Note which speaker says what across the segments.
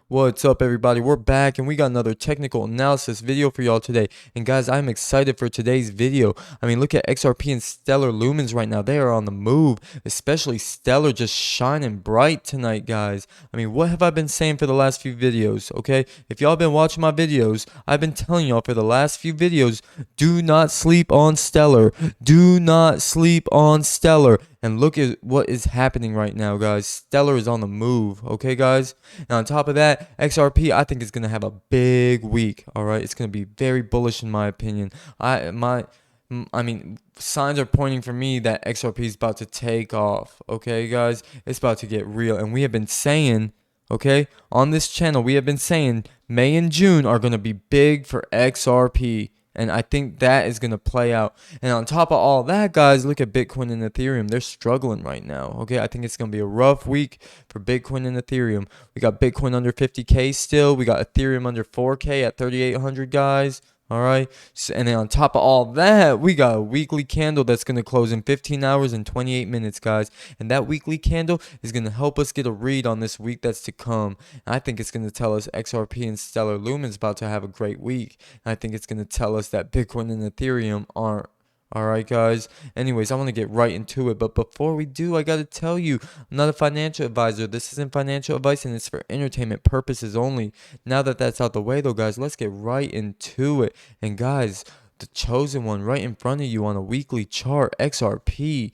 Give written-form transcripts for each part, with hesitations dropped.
Speaker 1: What's up, everybody? We're back and we got another technical analysis video for y'all today. And guys, I'm excited for today's video. I mean, look at XRP and Stellar Lumens right now. They are on the move, especially Stellar just shining bright tonight, guys. I mean, what have I been saying for the last few videos, okay? If y'all been watching my videos, I've been telling y'all for the last few videos, do not sleep on Stellar. Do not sleep on Stellar. And look at what is happening right now, guys. Stellar is on the move, okay, guys? And on top of that, XRP, I think is going to have a big week, all right? It's going to be very bullish in my opinion. I mean, signs are pointing for me that XRP is about to take off, okay, guys? It's about to get real. And we have been saying, okay, on this channel, we have been saying May and June are going to be big for XRP. And I think that is going to play out. And on top of all that, guys, look at Bitcoin and Ethereum. They're struggling right now. Okay, I think it's going to be a rough week for Bitcoin and Ethereum. We got Bitcoin under 50K still. We got Ethereum under 4K at 3,800, guys. All right. So, and then on top of all that, we got a weekly candle that's going to close in 15 hours and 28 minutes, guys. And that weekly candle is going to help us get a read on this week that's to come. And I think it's going to tell us XRP and Stellar Lumens about to have a great week. And I think it's going to tell us that Bitcoin and Ethereum aren't. Alright, guys. Anyways, I want to get right into it. But before we do, I got to tell you, I'm not a financial advisor. This isn't financial advice and it's for entertainment purposes only. Now that that's out the way, though, guys, let's get right into it. And, guys, the chosen one right in front of you on a weekly chart, XRP.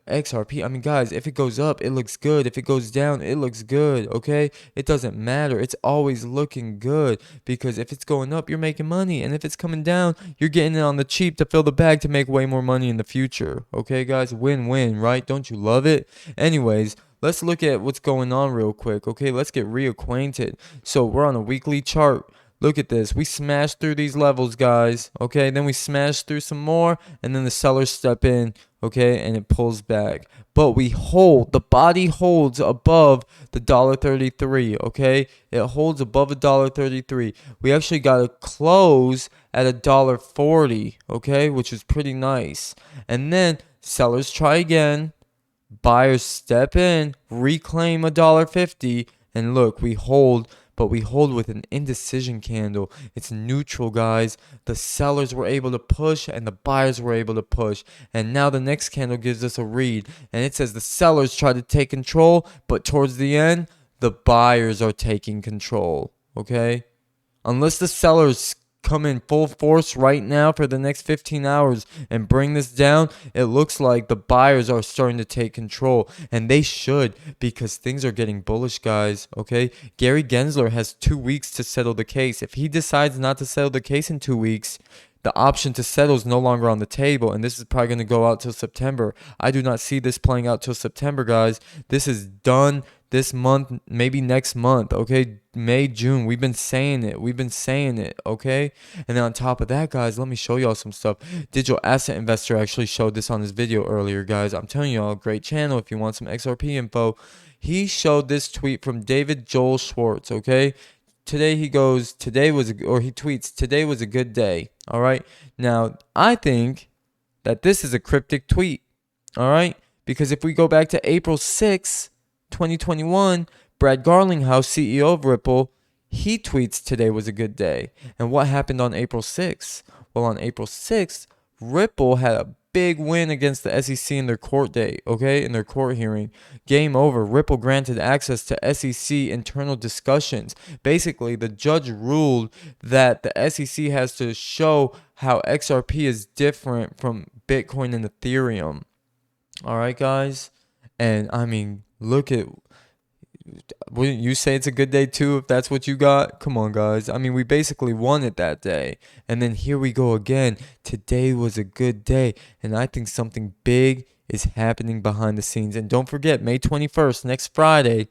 Speaker 1: I mean, guys, if it goes up, it looks good. If it goes down, it looks good, okay? It doesn't matter. It's always looking good because if it's going up, you're making money. And if it's coming down, you're getting it on the cheap to fill the bag to make way more money in the future, okay, guys? Win-win, right? Don't you love it? Anyways, let's look at what's going on real quick, okay? Let's get reacquainted. So we're on a weekly chart. Look at this. We smashed through these levels, guys. Okay, then we smashed through some more, and then the sellers step in, okay, and it pulls back. But we hold. The body holds above the $1.33, okay? It holds above $1.33. We actually got to close at $1.40, okay, which is pretty nice. And then sellers try again. Buyers step in, reclaim $1.50, and look, we hold. But we hold with an indecision candle. It's neutral, guys. The sellers were able to push and the buyers were able to push. And now the next candle gives us a read. And it says the sellers try to take control, but towards the end, the buyers are taking control. Okay? Unless the sellers come in full force right now for the next 15 hours and bring this down, it looks like the buyers are starting to take control, and they should, because things are getting bullish, guys. Okay, Gary Gensler has 2 weeks to settle the case. If he decides not to settle the case in 2 weeks, the option to settle is no longer on the table, and this is probably going to go out till September. I do not see this playing out till September, guys. This is done this month, maybe next month, okay? May, June, we've been saying it, okay? And then on top of that, guys, let me show y'all some stuff. Digital Asset Investor actually showed this on his video earlier, guys. I'm telling y'all, great channel if you want some XRP info. He showed this tweet from David Joel Schwartz, okay? Today he goes, he tweets, today was a good day, all right? Now, I think that this is a cryptic tweet, all right? Because if we go back to April 6th, 2021, Brad Garlinghouse, CEO of Ripple, he tweets today was a good day. And what happened on April 6th? Well, on April 6th, Ripple had a big win against the SEC in their court date, okay, in their court hearing. Game over. Ripple granted access to SEC internal discussions. Basically, the judge ruled that the SEC has to show how XRP is different from Bitcoin and Ethereum. All right, guys? And I mean, look at, wouldn't you say it's a good day too if that's what you got? Come on, guys. I mean, we basically won it that day. And then here we go again. Today was a good day. And I think something big is happening behind the scenes. And don't forget, May 21st, next Friday,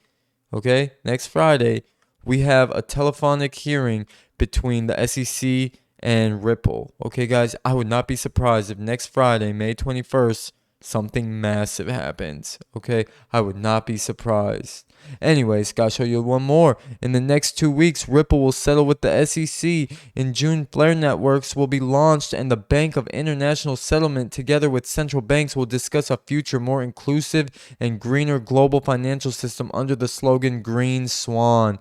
Speaker 1: okay? Next Friday, we have a telephonic hearing between the SEC and Ripple. Okay, guys? I would not be surprised if next Friday, May 21st, something massive happens. Okay, I would not be surprised. Anyways, gotta show you one more. In the next 2 weeks, Ripple will settle with the SEC. In June, Flare Networks will be launched, and the Bank of International Settlement, together with central banks, will discuss a future more inclusive and greener global financial system under the slogan Green Swan.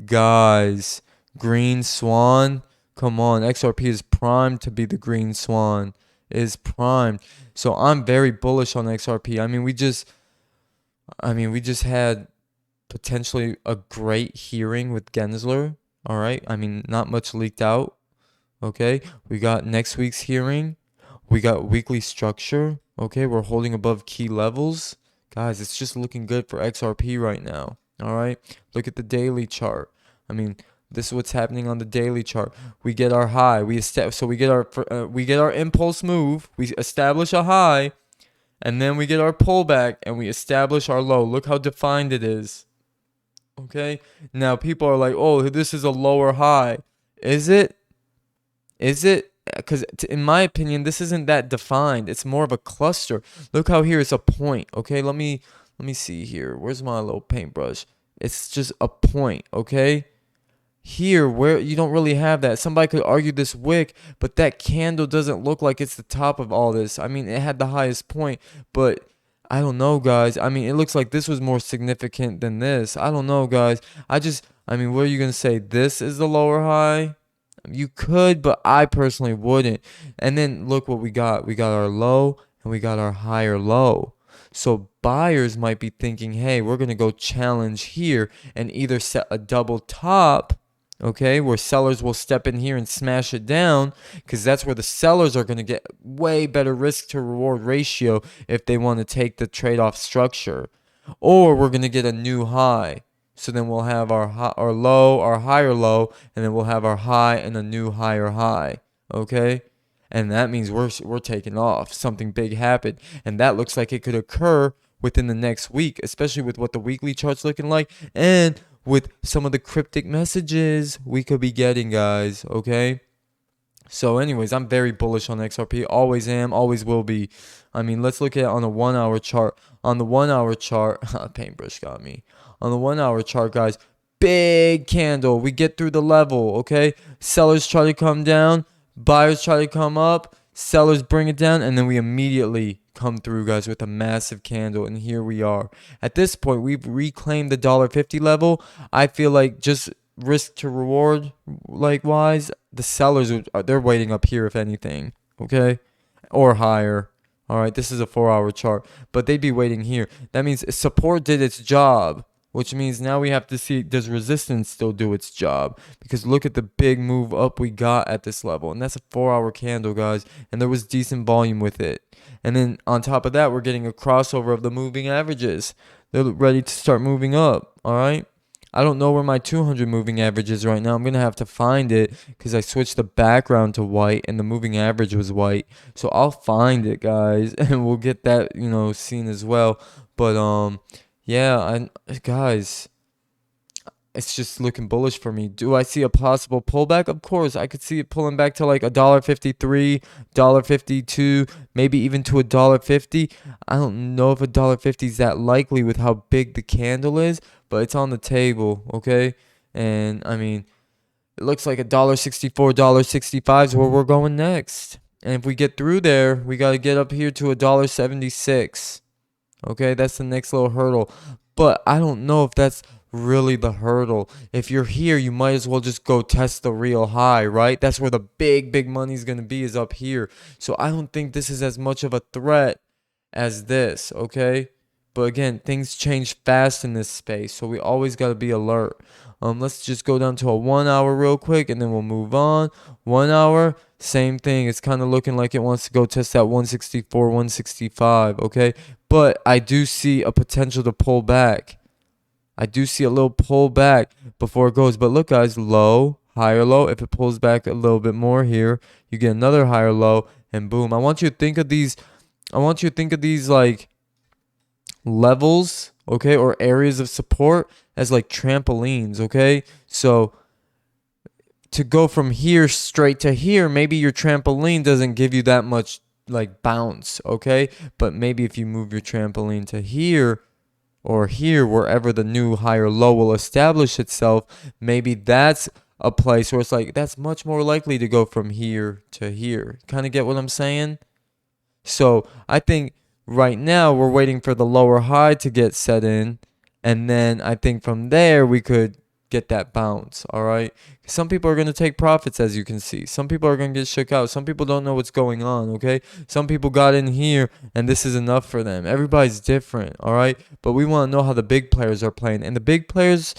Speaker 1: Guys, Green Swan? Come on, XRP is primed to be the Green Swan. It is primed. So I'm very bullish on XRP. We just had potentially a great hearing with Gensler. All right. Not much leaked out. Okay. We got next week's hearing. We got weekly structure. Okay. We're holding above key levels. Guys, it's just looking good for XRP right now. All right. Look at the daily chart. This is what's happening on the daily chart. We get our high. We get our impulse move. We establish a high, and then we get our pullback, and we establish our low. Look how defined it is. Okay. Now people are like, "Oh, this is a lower high." Is it? Is it? Because in my opinion, this isn't that defined. It's more of a cluster. Look how here it's a point. Okay. Let me see here. Where's my little paintbrush? It's just a point. Okay. Here, where you don't really have that. Somebody could argue this wick, but that candle doesn't look like it's the top of all this. It had the highest point, but I don't know, guys. It looks like this was more significant than this. I don't know, guys. What are you going to say? This is the lower high? You could, but I personally wouldn't. And then look what we got. We got our low and we got our higher low. So buyers might be thinking, hey, we're going to go challenge here and either set a double top, okay, where sellers will step in here and smash it down, because that's where the sellers are going to get way better risk to reward ratio if they want to take the trade-off structure. Or we're going to get a new high. So then we'll have our low, our higher low, and then we'll have our high and a new higher high, okay? And that means we're taking off. Something big happened, and that looks like it could occur within the next week, especially with what the weekly chart's looking like and with some of the cryptic messages we could be getting, guys, okay? So anyways, I'm very bullish on XRP. Always am, always will be. Let's look at it on a 1 hour chart. On the 1 hour chart, paintbrush got me. On the 1 hour chart, guys, big candle. We get through the level, okay? Sellers try to come down, buyers try to come up, sellers bring it down, and then we immediately come through, guys, with a massive candle, and here we are. At this point, we've reclaimed the $1.50 level. I feel like just risk to reward wise, the sellers they're waiting up here if anything, okay, or higher. All right, this is a 4 hour chart, but they'd be waiting here. That means support did its job, which means now we have to see, does resistance still do its job? Because look at the big move up we got at this level, and that's a 4 hour candle, guys, and there was decent volume with it. And then on top of that, we're getting a crossover of the moving averages. They're ready to start moving up. All right. I don't know where my 200 moving average is right now. I'm going to have to find it because I switched the background to white and the moving average was white. So I'll find it, guys, and we'll get that, seen as well. But yeah, guys, it's just looking bullish for me. Do I see a possible pullback? Of course, I could see it pulling back to like $1.53, $1.52, maybe even to $1.50. I don't know if $1.50 is that likely with how big the candle is, but it's on the table, okay? And it looks like $1.64, $1.65 is where we're going next. And if we get through there, we got to get up here to $1.76. Okay, that's the next little hurdle. But I don't know if that's really the hurdle. If you're here, you might as well just go test the real high, right? That's where the big money is going to be, is up here. So I don't think this is as much of a threat as this, okay? But again, things change fast in this space, so we always got to be alert. Let's just go down to a 1 hour real quick, and then we'll move on. 1 hour, same thing. It's kind of looking like it wants to go test that 164, 165, okay? But I do see a potential to pull back. I do see a little pull back before it goes. But look, guys, low, higher low. If it pulls back a little bit more here, you get another higher low, and boom. I want you to think of these like levels, okay, or areas of support as like trampolines, okay? So to go from here straight to here, maybe your trampoline doesn't give you that much, like bounce, okay? But maybe if you move your trampoline to here or here, wherever the new higher low will establish itself, maybe that's a place where it's like that's much more likely to go from here to here. Kind of get what I'm saying? So I think right now we're waiting for the lower high to get set in, and then I think from there we could get that bounce. All right. Some people are going to take profits, as you can see. Some people are going to get shook out. Some people don't know what's going on. Okay. Some people got in here and this is enough for them. Everybody's different. All right. But we want to know how the big players are playing. And the big players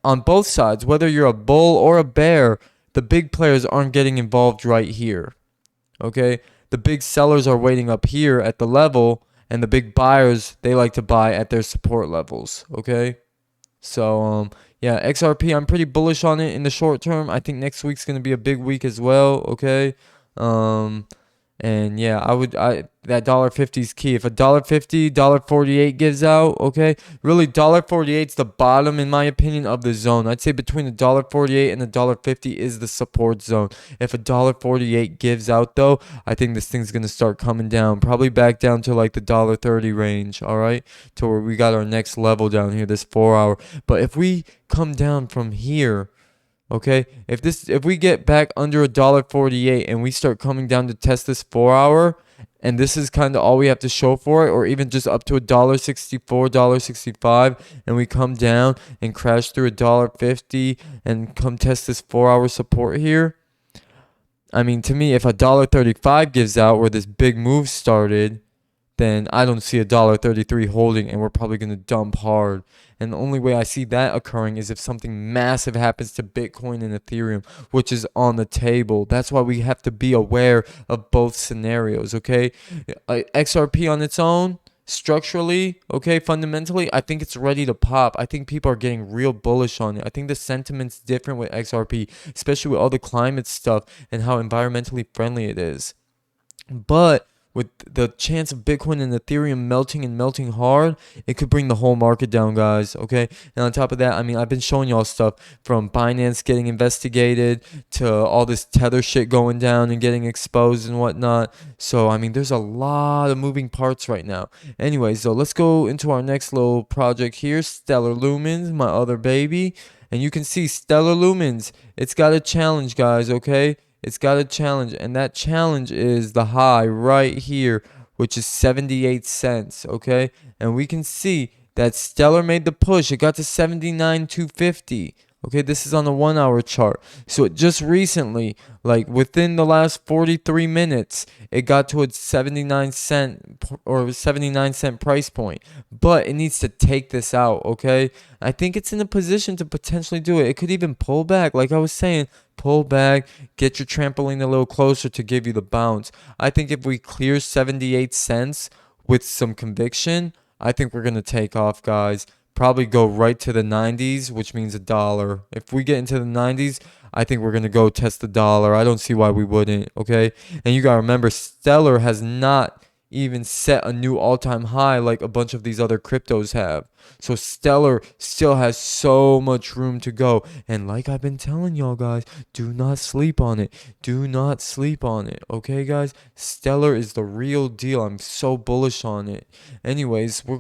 Speaker 1: on both sides, whether you're a bull or a bear, the big players aren't getting involved right here. Okay. The big sellers are waiting up here at the level, and the big buyers, they like to buy at their support levels. Okay. So, yeah, XRP, I'm pretty bullish on it in the short term. I think next week's going to be a big week as well, okay? And yeah, that $1.50 is key. If a $1.50, $1.48 gives out, okay, really $1.48 is the bottom in my opinion of the zone. I'd say between the $1.48 and the $1.50 is the support zone. If a $1.48 gives out though, I think this thing's gonna start coming down, probably back down to like the $1.30 range, all right, to where we got our next level down here, this 4 hour. But if we come down from here, okay, if we get back under $1.48 and we start coming down to test this 4 hour, and this is kind of all we have to show for it, or even just up to $1.64, $1.65, and we come down and crash through $1.50 and come test this 4 hour support here. I mean, to me, if $1.35 gives out where this big move started, then I don't see $1.33 holding, and we're probably going to dump hard. And the only way I see that occurring is if something massive happens to Bitcoin and Ethereum, which is on the table. That's why we have to be aware of both scenarios, okay? XRP on its own, structurally, okay, fundamentally, I think it's ready to pop. I think people are getting real bullish on it. I think the sentiment's different with XRP, especially with all the climate stuff and how environmentally friendly it is. But with the chance of Bitcoin and Ethereum melting and melting hard, it could bring the whole market down, guys, okay? And on top of that, I mean, I've been showing y'all stuff from Binance getting investigated to all this Tether shit going down and getting exposed and whatnot. So, I mean, there's a lot of moving parts right now. Anyways, so let's go into our next little project here, Stellar Lumens, my other baby. And you can see Stellar Lumens, it's got a challenge, guys, okay? It's got a challenge, and that challenge is the high right here, which is 78 cents, okay? And we can see that Stellar made the push. It got to 79,250. Okay, this is on the 1 hour chart. So it just recently, like within the last 43 minutes, it got to its 79 cent price point. But it needs to take this out, okay? I think it's in a position to potentially do it. It could even pull back, like I was saying, pull back, get your trampoline a little closer to give you the bounce. I think if we clear 78 cents with some conviction, I think we're going to take off, guys. Probably go right to the 90s, which means $1. If we get into the 90s, I think we're going to go test the $1. I don't see why we wouldn't, okay? And you got to remember, Stellar has not even set a new all-time high like a bunch of these other cryptos have. So Stellar still has so much room to go. And like I've been telling y'all guys, do not sleep on it. Do not sleep on it. Okay, guys? Stellar is the real deal. I'm so bullish on it. Anyways, we're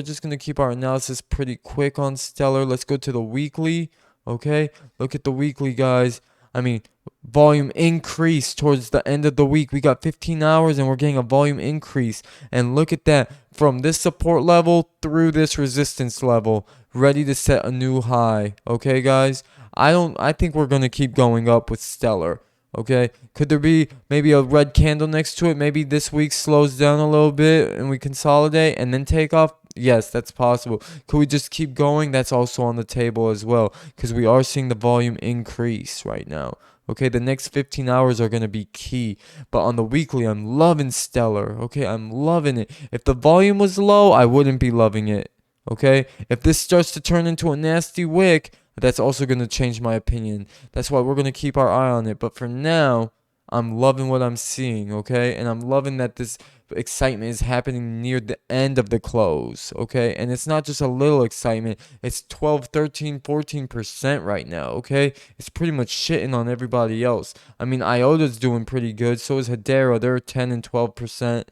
Speaker 1: just gonna keep our analysis pretty quick on Stellar. Let's go to the weekly. Okay? Look at the weekly, guys. I mean, volume increase towards the end of the week. We got 15 hours and we're getting a volume increase. And look at that. From this support level through this resistance level, ready to set a new high. Okay, guys? I think we're going to keep going up with Stellar. Okay? Could there be maybe a red candle next to it? Maybe this week slows down a little bit and we consolidate and then take off? Yes, that's possible. Could we just keep going? That's also on the table as well, because we are seeing the volume increase right now. Okay, the next 15 hours are going to be key. But on the weekly, I'm loving Stellar. Okay, I'm loving it. If the volume was low, I wouldn't be loving it. Okay, if this starts to turn into a nasty wick, that's also going to change my opinion. That's why we're going to keep our eye on it. But for now, I'm loving what I'm seeing, okay? And I'm loving that this excitement is happening near the end of the close, okay? And it's not just a little excitement, it's 12, 13, 14% right now, okay? It's pretty much shitting on everybody else. I mean, IOTA's doing pretty good, so is Hedera. They're 10 and 12%.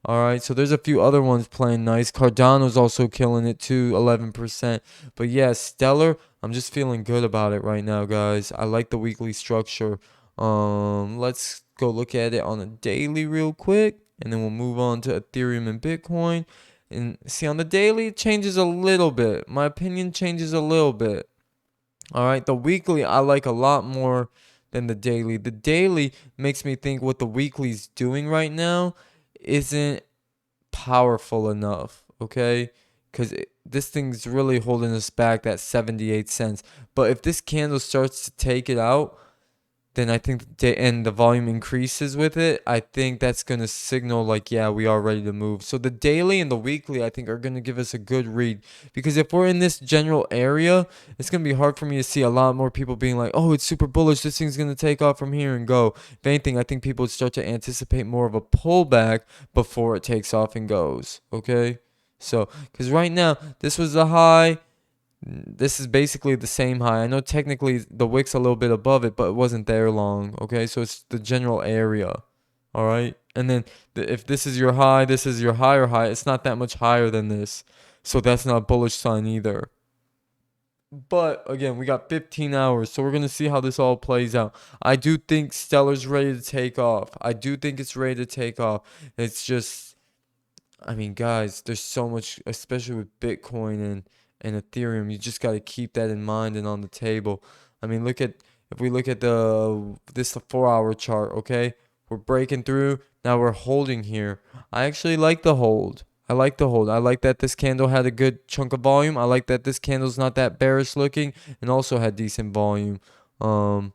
Speaker 1: All right, so there's a few other ones playing nice. Cardano's also killing it too, 11%. But yeah, Stellar, I'm just feeling good about it right now, guys. I like the weekly structure. Let's go look at it on a daily real quick, and then we'll move on to Ethereum and Bitcoin. And see, on the daily, it changes a little bit. My opinion changes a little bit. All right, the weekly I like a lot more than the daily. The daily makes me think what the weekly's doing right now isn't powerful enough, okay? Because this thing's really holding us back, that 78 cents. But if this candle starts to take it out, then I think and the volume increases with it, I think that's going to signal like, yeah, we are ready to move. So the daily and the weekly, I think, are going to give us a good read. Because if we're in this general area, it's going to be hard for me to see a lot more people being like, oh, it's super bullish, this thing's going to take off from here and go. If anything, I think people would start to anticipate more of a pullback before it takes off and goes, okay? So, because right now, this was the high. This is basically the same high. I know technically the wick's a little bit above it, but it wasn't there long. Okay, so it's the general area. All right, and then if this is your high, this is your higher high. It's not that much higher than this, so that's not a bullish sign either. But again, we got 15 hours, so we're gonna see how this all plays out. I do think Stellar's ready to take off. I do think it's ready to take off. It's just, I mean, guys, there's so much, especially with Bitcoin and Ethereum. You just got to keep that in mind and on the table. I mean, if we look at the 4 hour chart, okay? We're breaking through. Now we're holding here. I actually like the hold. I like the hold. I like that this candle had a good chunk of volume. I like that this candle's not that bearish looking and also had decent volume. Um,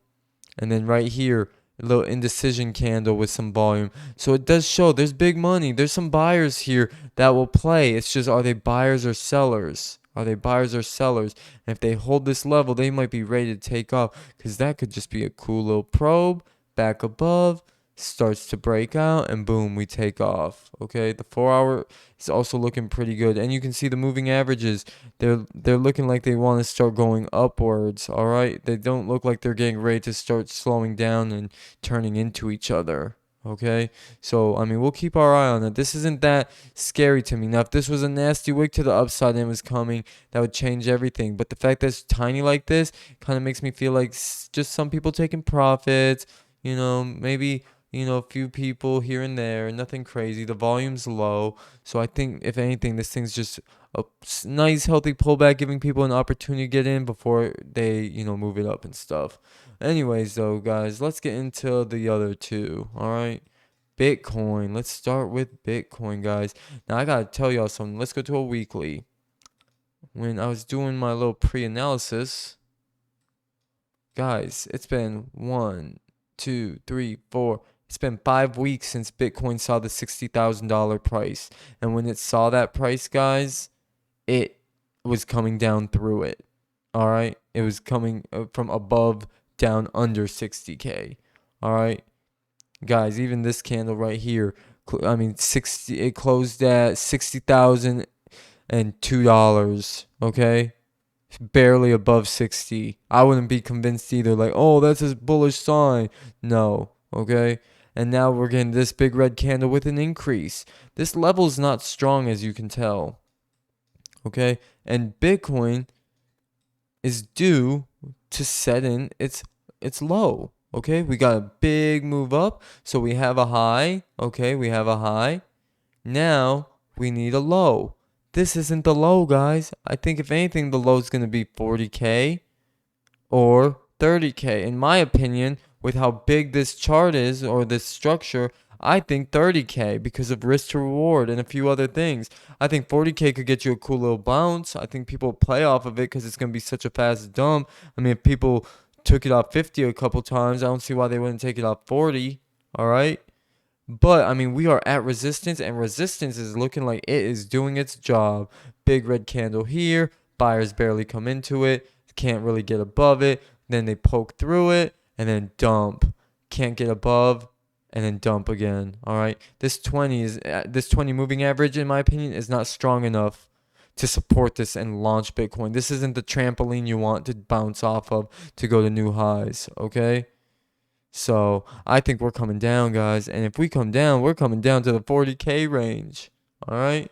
Speaker 1: and then right here, a little indecision candle with some volume. So it does show there's big money. There's some buyers here that will play. It's just, are they buyers or sellers? Are they buyers or sellers? And if they hold this level, they might be ready to take off, because that could just be a cool little probe back above, starts to break out, and boom, we take off. Okay, the 4 hour is also looking pretty good, and you can see the moving averages. They're looking like they want to start going upwards. All right, they don't look like they're getting ready to start slowing down and turning into each other. Okay, so I mean, we'll keep our eye on it. This isn't that scary to me. Now, if this was a nasty wick to the upside and it was coming, that would change everything. But the fact that it's tiny like this kind of makes me feel like just some people taking profits. Maybe a few people here and there, nothing crazy. The volume's low. So I think, if anything, this thing's just a nice, healthy pullback, giving people an opportunity to get in before they, move it up and stuff. Anyways, though, guys, let's get into the other two. All right. Bitcoin. Let's start with Bitcoin, guys. Now, I got to tell y'all something. Let's go to a weekly. When I was doing my little pre analysis, guys, it's been 1, 2, 3, 4. It's been 5 weeks since Bitcoin saw the $60,000 price. And when it saw that price, guys, it was coming down through it. All right. It was coming from above down under 60K. All right. Guys, even this candle right here, I mean, it closed at $60,002. Okay. Barely above 60. I wouldn't be convinced either, like, oh, that's a bullish sign. No, okay? And now we're getting this big red candle with an increase. This level is not strong, as you can tell, okay? And Bitcoin is due to set in its low, okay? We got a big move up, so we have a high, okay? We have a high. Now we need a low. This isn't the low, guys. I think, if anything, the low is going to be 40K or 30K. In my opinion, with how big this chart is, or this structure, I think 30K, because of risk to reward and a few other things. I think 40K could get you a cool little bounce. I think people play off of it because it's going to be such a fast dump. I mean, if people took it off 50 a couple times, I don't see why they wouldn't take it off 40. All right. But, I mean, we are at resistance, and resistance is looking like it is doing its job. Big red candle here. Buyers barely come into it. Can't really get above it. Then they poke through it, and then dump. can't get above, and then dump again. All right, this 20 moving average, in my opinion, is not strong enough to support this and launch Bitcoin. This isn't the trampoline you want to bounce off of to go to new highs. Okay. So I think we're coming down, guys. And if we come down, we're coming down to the 40K range. All right.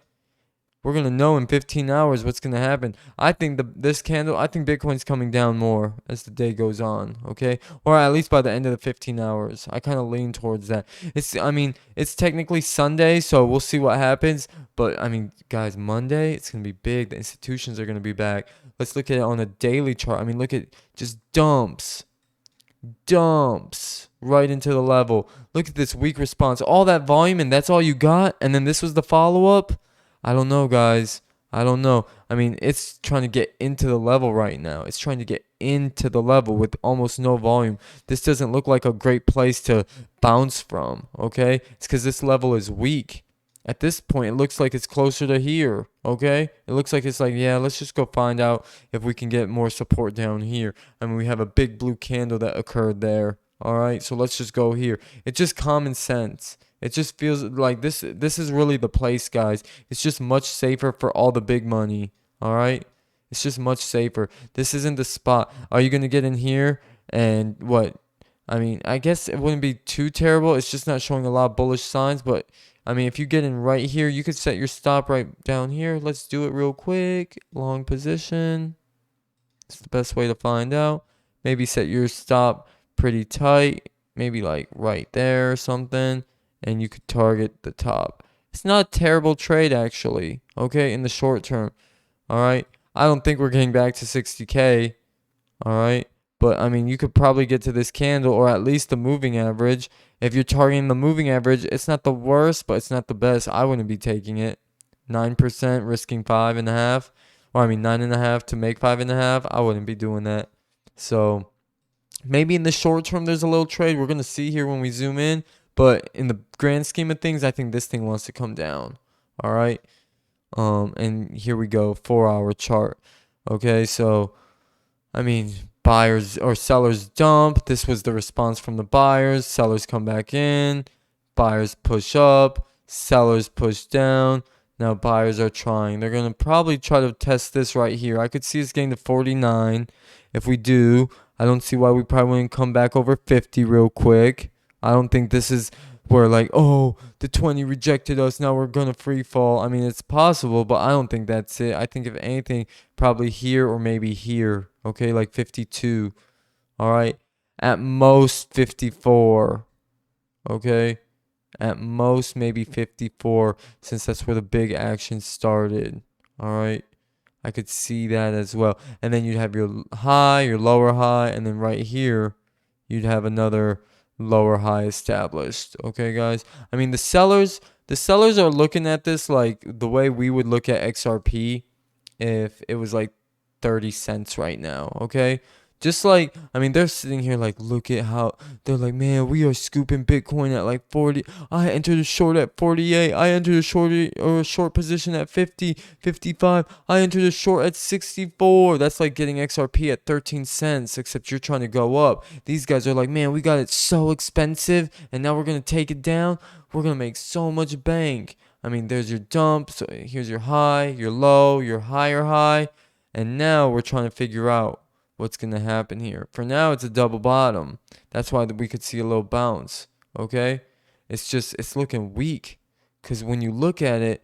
Speaker 1: We're going to know in 15 hours what's going to happen. I think this candle, I think Bitcoin's coming down more as the day goes on, okay? Or at least by the end of the 15 hours. I kind of lean towards that. I mean, it's technically Sunday, so we'll see what happens. But, I mean, guys, Monday, it's going to be big. The institutions are going to be back. Let's look at it on a daily chart. I mean, look at just dumps right into the level. Look at this weak response. All that volume, and that's all you got? And then this was the follow-up? I don't know, guys. I don't know. I mean, it's trying to get into the level right now. It's trying to get into the level with almost no volume. This doesn't look like a great place to bounce from, okay? It's because this level is weak. At this point, it looks like it's closer to here, okay? It looks like it's like, yeah, let's just go find out if we can get more support down here. I mean, we have a big blue candle that occurred there, all right? So let's just go here. It's just common sense. It just feels like this is really the place, guys. It's just much safer for all the big money, all right? It's just much safer. This isn't the spot. Are you going to get in here and what? I mean, I guess it wouldn't be too terrible. It's just not showing a lot of bullish signs, but I mean, if you get in right here, you could set your stop right down here. Let's do it real quick. Long position. It's the best way to find out. Maybe set your stop pretty tight. Maybe like right there or something. And you could target the top. It's not a terrible trade, actually. Okay, in the short term. All right. I don't think we're getting back to 60K. All right. But, I mean, you could probably get to this candle or at least the moving average. If you're targeting the moving average, it's not the worst, but it's not the best. I wouldn't be taking it. 9% risking 5.5. Or, I mean, 9.5 to make 5.5. I wouldn't be doing that. So, maybe in the short term, there's a little trade. We're going to see here when we zoom in. But in the grand scheme of things, I think this thing wants to come down. All right. And here we go. 4-hour chart. Okay. So, I mean, buyers or sellers dump. This was the response from the buyers. Sellers come back in. Buyers push up. Sellers push down. Now buyers are trying. They're going to probably try to test this right here. I could see us getting to 49. If we do, I don't see why we probably wouldn't come back over 50 real quick. I don't think this is where like, oh, the 20 rejected us, now we're going to free fall. I mean, it's possible, but I don't think that's it. I think if anything, probably here or maybe here. Okay, like 52. All right. At most 54. Okay. At most maybe 54 since that's where the big action started. All right. I could see that as well. And then you'd have your high, your lower high, and then right here you'd have another lower high established. Okay, guys. I mean, the sellers are looking at this like the way we would look at XRP if it was like 30 cents right now. Okay, just like, I mean, they're sitting here like, look at how they're like, man, we are scooping Bitcoin at like 40. I entered a short at 48. I entered a short position at 50, 55. I entered a short at 64. That's like getting XRP at 13 cents, except you're trying to go up. These guys are like, man, we got it so expensive, and now we're going to take it down. We're going to make so much bank. I mean, there's your dump. So here's your high, your low, your higher high. And now we're trying to figure out what's going to happen here. For now, it's a double bottom. That's why we could see a little bounce. Okay? It's looking weak. Because when you look at it,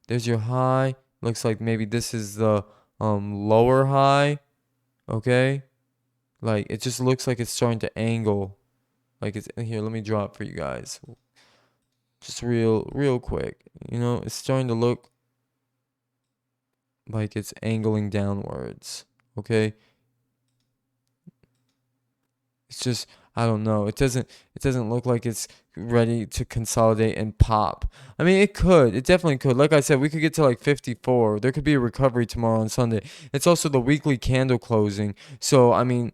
Speaker 1: there's your high. Looks like maybe this is the lower high. Okay? Like, it just looks like it's starting to angle. Like, it's here, let me draw it for you guys. Just real quick. You know, it's starting to look like it's angling downwards. Okay? It's just, I don't know. It doesn't look like it's ready to consolidate and pop. I mean, it could. It definitely could. Like I said, we could get to like 54. There could be a recovery tomorrow on Sunday. It's also the weekly candle closing. So, I mean,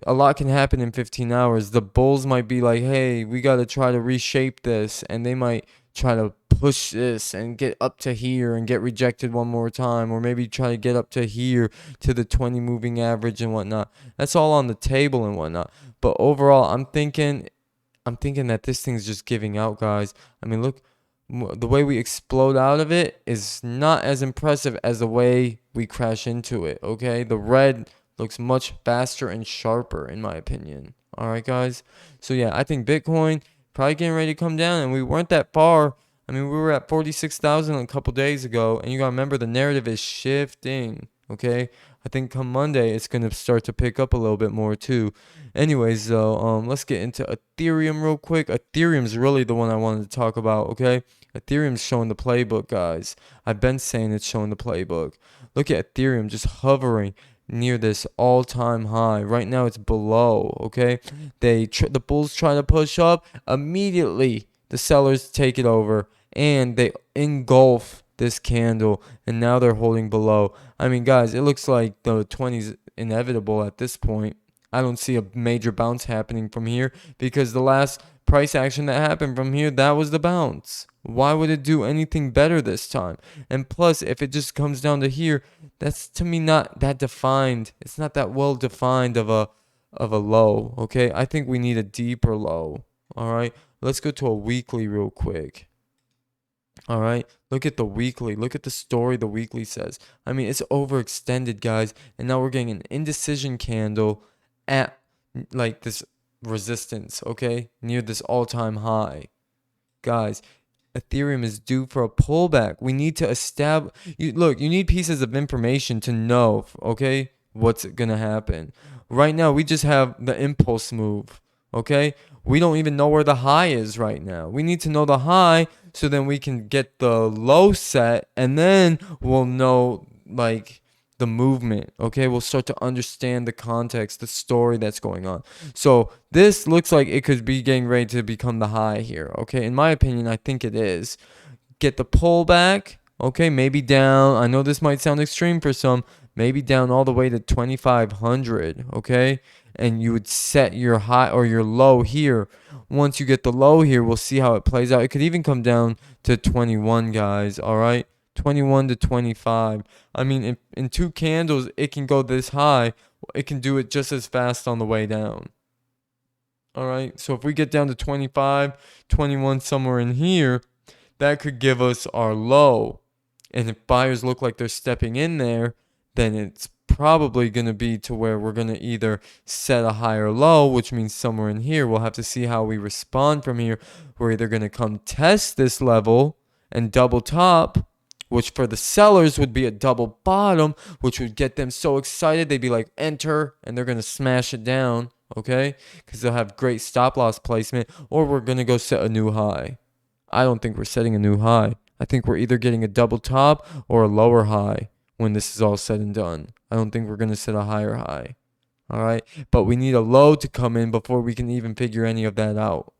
Speaker 1: a lot can happen in 15 hours. The bulls might be like, hey, we got to try to reshape this. And they might try to push this and get up to here and get rejected one more time, or maybe try to get up to here to the 20 moving average and whatnot. That's all on the table and whatnot. But overall, I'm thinking I'm thinking that this thing's just giving out, guys. I mean, look, the way we explode out of it is not as impressive as the way we crash into it, okay? The red looks much faster and sharper, in my opinion. All right, guys? So, yeah, I think Bitcoin probably getting ready to come down, and we weren't that far. I mean, we were at 46,000 a couple days ago, and you got to remember the narrative is shifting, okay? I think come Monday, it's going to start to pick up a little bit more, too. Anyways, though, let's get into Ethereum real quick. Ethereum's really the one I wanted to talk about, okay? Ethereum's showing the playbook, guys. I've been saying it's showing the playbook. Look at Ethereum just hovering near this all-time high. Right now it's below, okay? The bulls try to push up, immediately the sellers take it over and they engulf this candle, and now they're holding below. I mean, guys, it looks like the 20s inevitable at this point. I don't see a major bounce happening from here because the last price action that happened from here, that was the bounce. Why would it do anything better this time? And plus, if it just comes down to here, that's to me not that defined. It's not that well defined of a low, okay? I think we need a deeper low. All right? Let's go to a weekly real quick. All right, look at the weekly. Look at the story the weekly says. I mean, it's overextended, guys. And now we're getting an indecision candle at like this resistance, okay? Near this all-time high. Guys, Ethereum is due for a pullback. We need to establish. Look, you need pieces of information to know, okay, what's going to happen. Right now, we just have the impulse move, okay? We don't even know where the high is right now. We need to know the high so then we can get the low set, and then we'll know, like, the movement, okay? We'll start to understand the context, the story that's going on. So this looks like it could be getting ready to become the high here, okay? In my opinion, I think it is. Get the pullback, okay? Maybe down. I know this might sound extreme for some. Maybe down all the way to 2,500, okay? And you would set your high or your low here. Once you get the low here, we'll see how it plays out. It could even come down to 21, guys, all right? 21 to 25. I mean, in two candles, it can go this high. It can do it just as fast on the way down. All right. So if we get down to 25, 21, somewhere in here, that could give us our low. And if buyers look like they're stepping in there, then it's probably going to be to where we're going to either set a higher low, which means somewhere in here. We'll have to see how we respond from here. We're either going to come test this level and double top, which for the sellers would be a double bottom, which would get them so excited. They'd be like, enter, and they're going to smash it down, okay? Because they'll have great stop loss placement, or we're going to go set a new high. I don't think we're setting a new high. I think we're either getting a double top or a lower high when this is all said and done. I don't think we're going to set a higher high, all right? But we need a low to come in before we can even figure any of that out.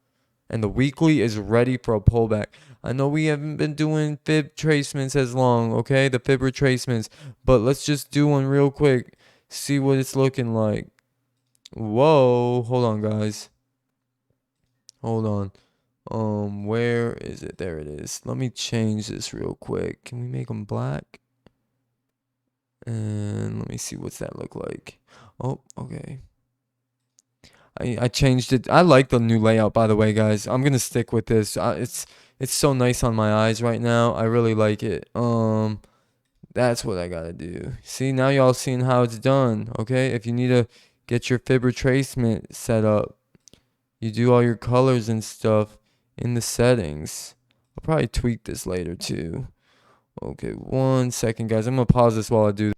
Speaker 1: And the weekly is ready for a pullback. I know we haven't been doing fib tracements as long, okay? The fib retracements. But let's just do one real quick. See what it's looking like. Whoa. Hold on, guys. Hold on. Where is it? There it is. Let me change this real quick. Can we make them black? And let me see what's that look like. Oh, okay. I changed it. I like the new layout, by the way, guys. I'm gonna stick with this. It's so nice on my eyes right now. I really like it. That's what I gotta do. See, now y'all seeing how it's done. Okay, if you need to get your fib retracement set up, you do all your colors and stuff in the settings. I'll probably tweak this later too. Okay, 1 second, guys. I'm gonna pause this while I do.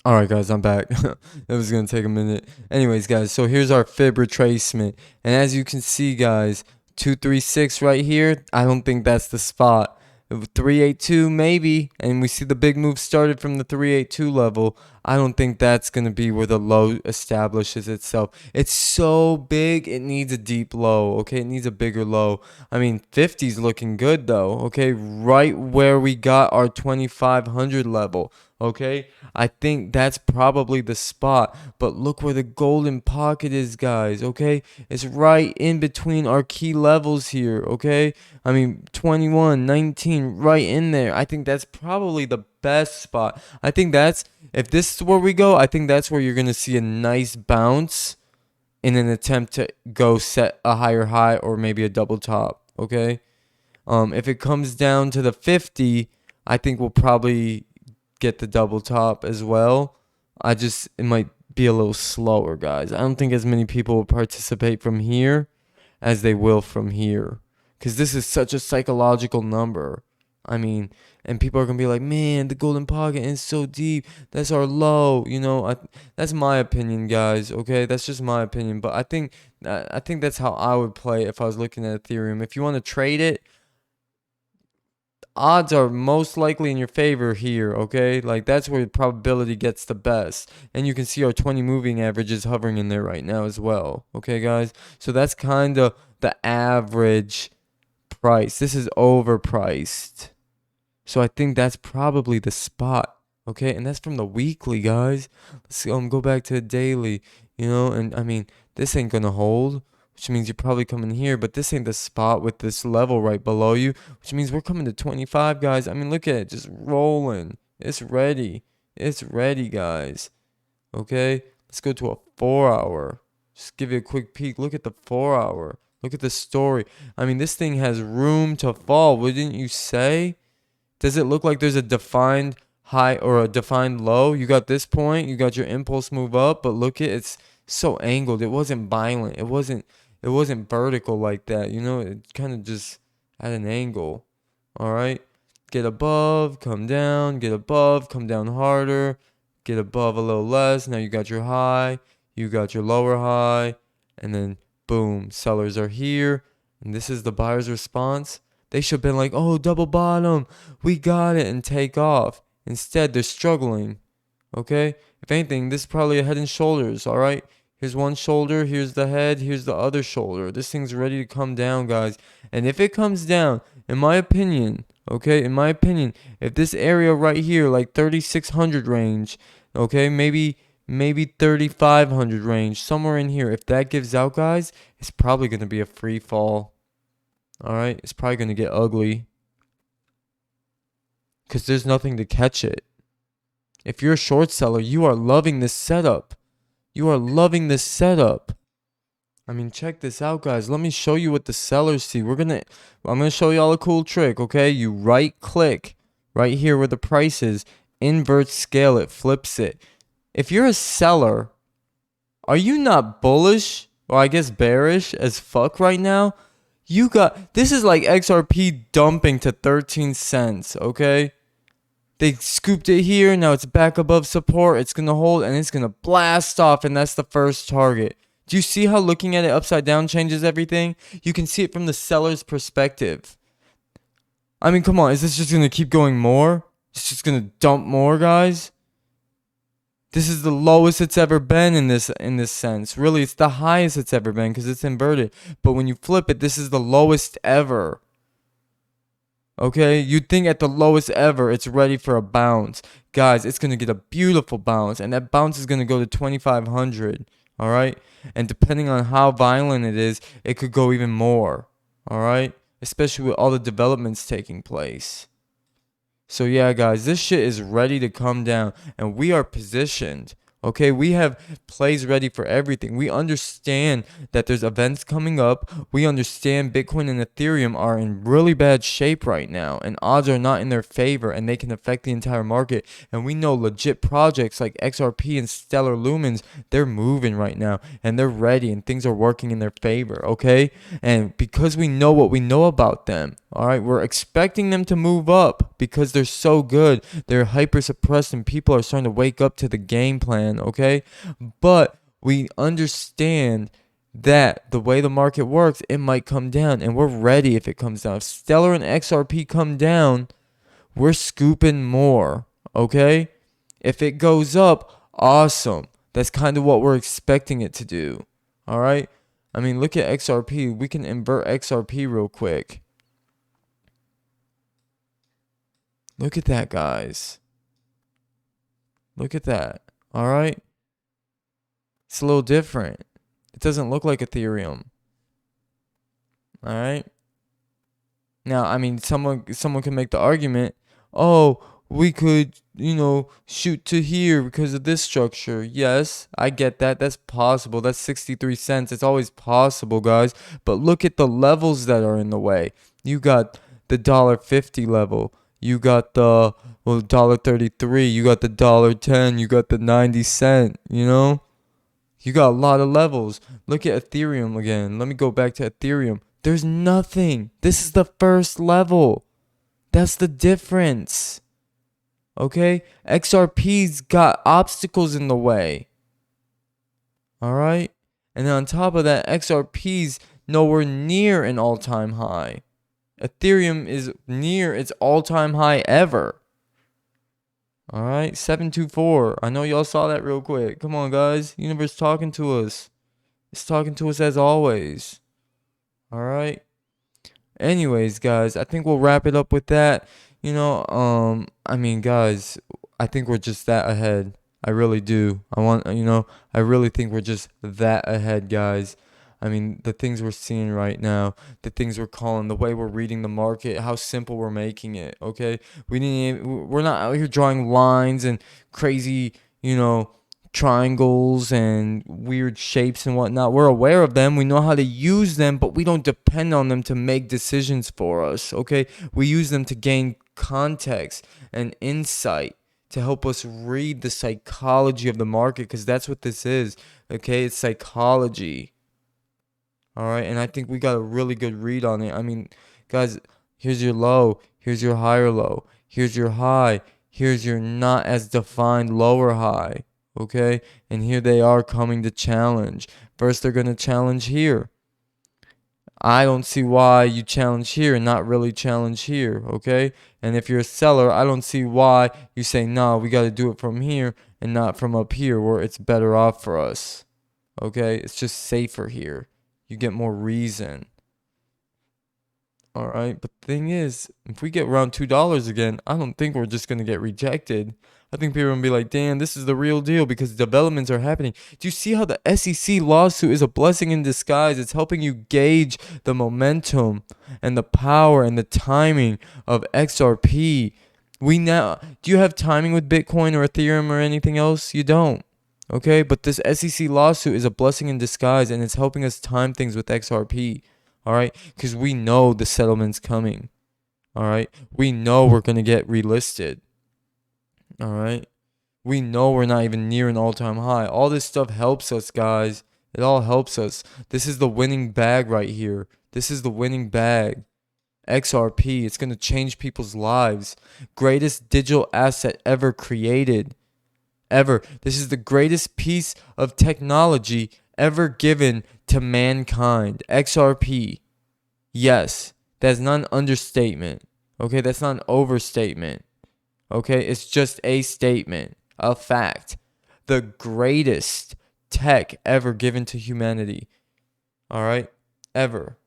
Speaker 1: Alright, guys, I'm back. It was going to take a minute. Anyways, guys, so here's our fib retracement. And as you can see, guys, 236 right here, I don't think that's the spot. 382 maybe, and we see the big move started from the 382 level. I don't think that's going to be where the low establishes itself. It's so big, it needs a deep low, okay? It needs a bigger low. I mean, 50's looking good, though, okay? Right where we got our 2500 level, okay? I think that's probably the spot, but look where the golden pocket is, guys, okay? It's right in between our key levels here, okay? I mean, 21, 19, right in there. I think that's probably the best spot. I think that's, if this is where we go, I think that's where you're going to see a nice bounce in an attempt to go set a higher high or maybe a double top, okay? If it comes down to the 50, I think we'll probably get the double top as well. It might be a little slower, guys. I don't think as many people will participate from here as they will from here, because this is such a psychological number. I mean, and people are gonna be like, man, the golden pocket is so deep. That's our low. That's my opinion, guys. Okay, that's just my opinion. But I think that's how I would play if I was looking at Ethereum. If you want to trade it, odds are most likely in your favor here, okay? Like, that's where the probability gets the best. And you can see our 20 moving average is hovering in there right now as well, okay, guys? So that's kind of the average price. This is overpriced. So I think that's probably the spot, okay? And that's from the weekly, guys. Let's go back to the daily, and I mean, this ain't gonna hold, which means you're probably coming here, but this ain't the spot with this level right below you, which means we're coming to 25, guys. I mean, look at it, just rolling. It's ready. It's ready, guys. Okay? Let's go to a 4-hour. Just give you a quick peek. Look at the 4-hour. Look at the story. I mean, this thing has room to fall, wouldn't you say? Does it look like there's a defined high or a defined low? You got this point, you got your impulse move up, but look at it's so angled. It wasn't violent. It wasn't vertical like that. It kind of just at an angle. All right? Get above, come down, get above, come down harder, get above a little less. Now you got your high, you got your lower high, and then boom, sellers are here, and this is the buyer's response. They should have been like, oh, double bottom, we got it, and take off. Instead, they're struggling. Okay? If anything, this is probably a head and shoulders, all right? Here's one shoulder, here's the head, here's the other shoulder. This thing's ready to come down, guys. And if it comes down, in my opinion, okay, if this area right here, like 3,600 range, okay, maybe 3,500 range, somewhere in here, if that gives out, guys, it's probably going to be a free fall. All right, it's probably going to get ugly because there's nothing to catch it. If you're a short seller, you are loving this setup. You are loving this setup. I mean, check this out, guys. Let me show you what the sellers see. I'm going to show y'all a cool trick, okay? You right click right here where the price is, invert scale it, flips it. If you're a seller, are you not bullish, or I guess bearish as fuck right now? This is like XRP dumping to 13 cents, okay? They scooped it here, now it's back above support, it's going to hold, and it's going to blast off, and that's the first target. Do you see how looking at it upside down changes everything? You can see it from the seller's perspective. I mean, come on, is this just going to keep going more? It's just going to dump more, guys? This is the lowest it's ever been in this sense. Really, it's the highest it's ever been because it's inverted. But when you flip it, this is the lowest ever. Okay? You'd think at the lowest ever, it's ready for a bounce. Guys, it's going to get a beautiful bounce. And that bounce is going to go to 2,500. All right? And depending on how violent it is, it could go even more. All right? Especially with all the developments taking place. So yeah, guys, this shit is ready to come down, and we are positioned. Okay, we have plays ready for everything. We understand that there's events coming up. We understand Bitcoin and Ethereum are in really bad shape right now, and odds are not in their favor, and they can affect the entire market. And we know legit projects like XRP and Stellar Lumens, they're moving right now, and they're ready, and things are working in their favor, okay? And because we know what we know about them, all right, we're expecting them to move up because they're so good. They're hyper suppressed, and people are starting to wake up to the game plan, okay? But we understand that the way the market works, it might come down, and we're ready if it comes down. If Stellar and XRP come down, we're scooping more, okay? If it goes up, awesome. That's kind of what we're expecting it to do, all right? I mean, look at XRP. We can invert XRP real quick. Look at that, guys. Look at that. All right? It's a little different. It doesn't look like Ethereum. All right? Now, I mean, someone can make the argument, oh, we could shoot to here because of this structure. Yes, I get that. That's possible. That's 63 cents. It's always possible, guys. But look at the levels that are in the way. You got the $1.50 level. You got the $1.33. You got the $1.10. You got the 90 cent. You got a lot of levels. Look at Ethereum again. Let me go back to Ethereum. There's nothing. This is the first level. That's the difference. Okay? XRP's got obstacles in the way. Alright? And then on top of that, XRP's nowhere near an all-time high. Ethereum is near its all-time high ever. Alright? 724. I know y'all saw that real quick. Come on, guys. Universe talking to us. It's talking to us as always. Alright? Anyways, guys, I think we'll wrap it up with that. Guys, I think we're just that ahead. I really do. I really think we're just that ahead, guys. The things we're seeing right now, the things we're calling, the way we're reading the market, how simple we're making it, okay? We're not out here drawing lines and crazy, triangles and weird shapes and whatnot. We're aware of them. We know how to use them, but we don't depend on them to make decisions for us, okay? We use them to gain context and insight to help us read the psychology of the market, because that's what this is, okay? It's psychology. All right, and I think we got a really good read on it. Guys, here's your low, here's your higher low, here's your high, here's your not as defined lower high, okay? And here they are coming to challenge. First, they're going to challenge here. I don't see why you challenge here and not really challenge here, okay? And if you're a seller, I don't see why you say, no, we got to do it from here and not from up here where it's better off for us, okay? It's just safer here. You get more reason. All right, but the thing is, if we get around $2 again, I don't think we're just going to get rejected. I think people are going to be like, damn, this is the real deal because developments are happening. Do you see how the SEC lawsuit is a blessing in disguise? It's helping you gauge the momentum and the power and the timing of XRP. Do you have timing with Bitcoin or Ethereum or anything else? You don't. Okay, but this SEC lawsuit is a blessing in disguise, and it's helping us time things with XRP. All right, because we know the settlement's coming. All right, we know we're gonna get relisted. All right, we know we're not even near an all-time high. All this stuff helps us, guys. It all helps us. This is the winning bag right here. This is the winning bag. XRP. It's gonna change people's lives. Greatest digital asset ever created. Ever. This is the greatest piece of technology ever given to mankind. XRP. Yes, that's not an understatement. Okay, that's not an overstatement. Okay, it's just a statement, a fact. The greatest tech ever given to humanity. All right, ever.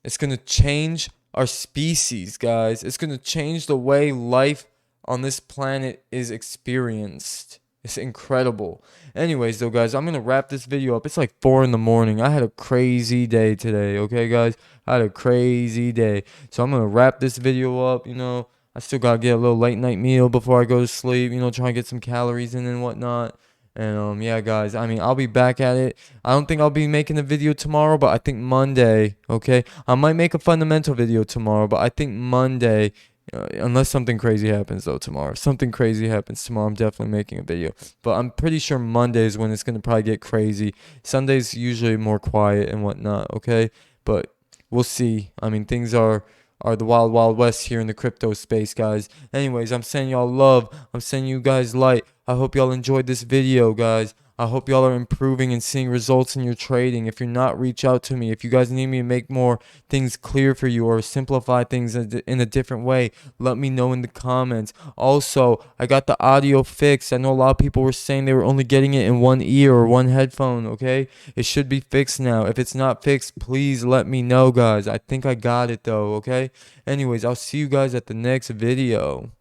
Speaker 1: It's going to change our species, guys. It's going to change the way life on this planet is experienced. It's incredible. Anyways, though, guys, I'm going to wrap this video up. It's like 4 in the morning. I had a crazy day today, okay, guys? I had a crazy day. So I'm going to wrap this video up, I still got to get a little late night meal before I go to sleep, try and get some calories in and whatnot. And, yeah, guys, I'll be back at it. I don't think I'll be making a video tomorrow, but I think Monday, okay? I might make a fundamental video tomorrow, but I think Monday, unless something crazy happens, though, tomorrow. If something crazy happens tomorrow, I'm definitely making a video. But I'm pretty sure Monday is when it's going to probably get crazy. Sunday's usually more quiet and whatnot, okay? But we'll see. Things are the wild, wild west here in the crypto space, guys. Anyways, I'm sending y'all love. I'm sending you guys light. I hope y'all enjoyed this video, guys. I hope y'all are improving and seeing results in your trading. If you're not, reach out to me. If you guys need me to make more things clear for you or simplify things in a different way, let me know in the comments. Also, I got the audio fixed. I know a lot of people were saying they were only getting it in one ear or one headphone, okay? It should be fixed now. If it's not fixed, please let me know, guys. I think I got it, though, okay? Anyways, I'll see you guys at the next video.